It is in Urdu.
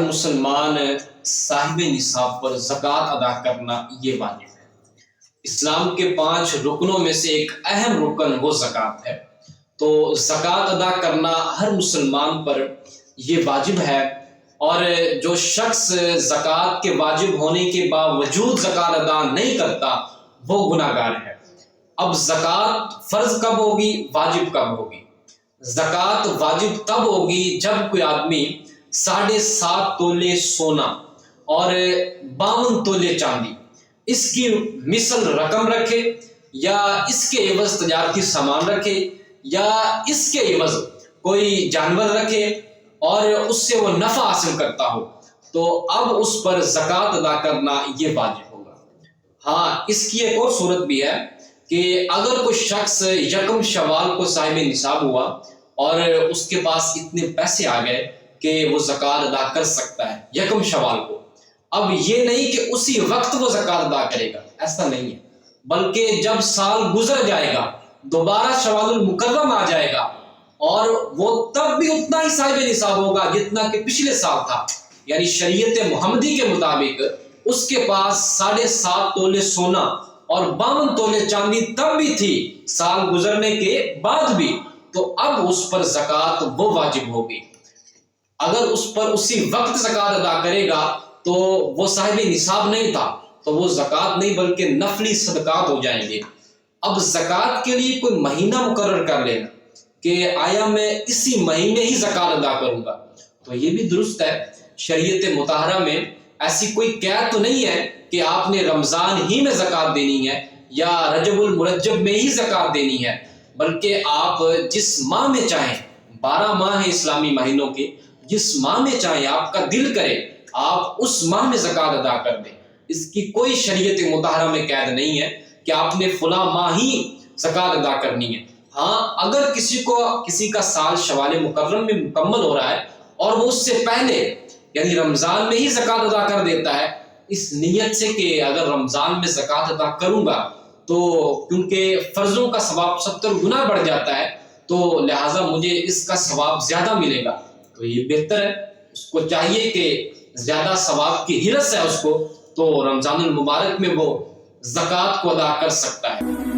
مسلمان صاحب نصاب پر زکوٰۃ ادا کرنا یہ واجب ہے۔ اسلام کے 5 رکنوں میں سے ایک اہم رکن وہ زکوٰۃ ہے، تو زکوٰۃ ادا کرنا ہر مسلمان پر یہ واجب ہے، اور جو شخص زکوٰۃ کے واجب ہونے کے باوجود زکوٰۃ ادا نہیں کرتا وہ گناہ گار ہے۔ اب زکوٰۃ فرض کب ہوگی، واجب کب ہوگی؟ زکوٰۃ واجب تب ہوگی جب کوئی آدمی 7.5 تولے سونا اور 52 تولے چاندی اس کی مثل رقم رکھے، یا اس کے عوض تجارتی سامان رکھے، یا اس کے عوض کوئی جانور رکھے اور اس سے وہ نفع حاصل کرتا ہو، تو اب اس پر زکوٰۃ ادا کرنا یہ واجب ہوگا۔ ہاں، اس کی ایک اور صورت بھی ہے کہ اگر کوئی شخص یکم شوال کو صاحب نصاب ہوا اور اس کے پاس اتنے پیسے آ گئے کہ وہ زکوٰۃ ادا کر سکتا ہے یکم شوال کو، اب یہ نہیں کہ اسی وقت وہ زکوٰۃ ادا کرے گا، ایسا نہیں ہے، بلکہ جب سال گزر جائے گا، دوبارہ شوال المکرم آ جائے گا، اور وہ تب بھی اتنا ہی صاحب نصاب ہوگا جتنا کہ پچھلے سال تھا، یعنی شریعت محمدی کے مطابق اس کے پاس 7.5 تولے سونا اور 52 تولے چاندی تب بھی تھی، سال گزرنے کے بعد بھی، تو اب اس پر زکوٰۃ وہ واجب ہوگی۔ اگر اس پر اسی وقت زکوٰۃ ادا کرے گا تو وہ صاحب نصاب نہیں تھا، تو وہ زکوٰۃ نہیں بلکہ نفلی صدقات ہو جائیں گے۔ اب زکوٰۃ کے لیے کوئی مہینہ مقرر کر لینا کہ آیا میں اسی مہینے ہی زکوٰۃ ادا کروں گا، تو یہ بھی درست ہے۔ شریعت مطہرہ میں ایسی کوئی قید تو نہیں ہے کہ آپ نے رمضان ہی میں زکوٰۃ دینی ہے یا رجب المرجب میں ہی زکوٰۃ دینی ہے، بلکہ آپ جس ماہ میں چاہیں، 12 ماہ ہیں اسلامی مہینوں کے، جس ماہ میں چاہیں آپ کا دل کرے آپ اس ماہ میں زکوٰۃ ادا کر دیں، اس کی کوئی شریعت مطہرہ میں قید نہیں ہے کہ آپ نے فلاں ماہ ہی زکوٰۃ ادا کرنی ہے۔ ہاں، اگر کسی کا سال شوال مکرم میں مکمل ہو رہا ہے اور وہ اس سے پہلے یعنی رمضان میں ہی زکوٰۃ ادا کر دیتا ہے، اس نیت سے کہ اگر رمضان میں زکوٰۃ ادا کروں گا تو کیونکہ فرضوں کا ثواب 70 گنا بڑھ جاتا ہے، تو لہٰذا مجھے اس کا ثواب زیادہ ملے گا، تو یہ بہتر ہے، اس کو چاہیے کہ زیادہ ثواب کی حرص ہے اس کو، تو رمضان المبارک میں وہ زکوٰۃ کو ادا کر سکتا ہے۔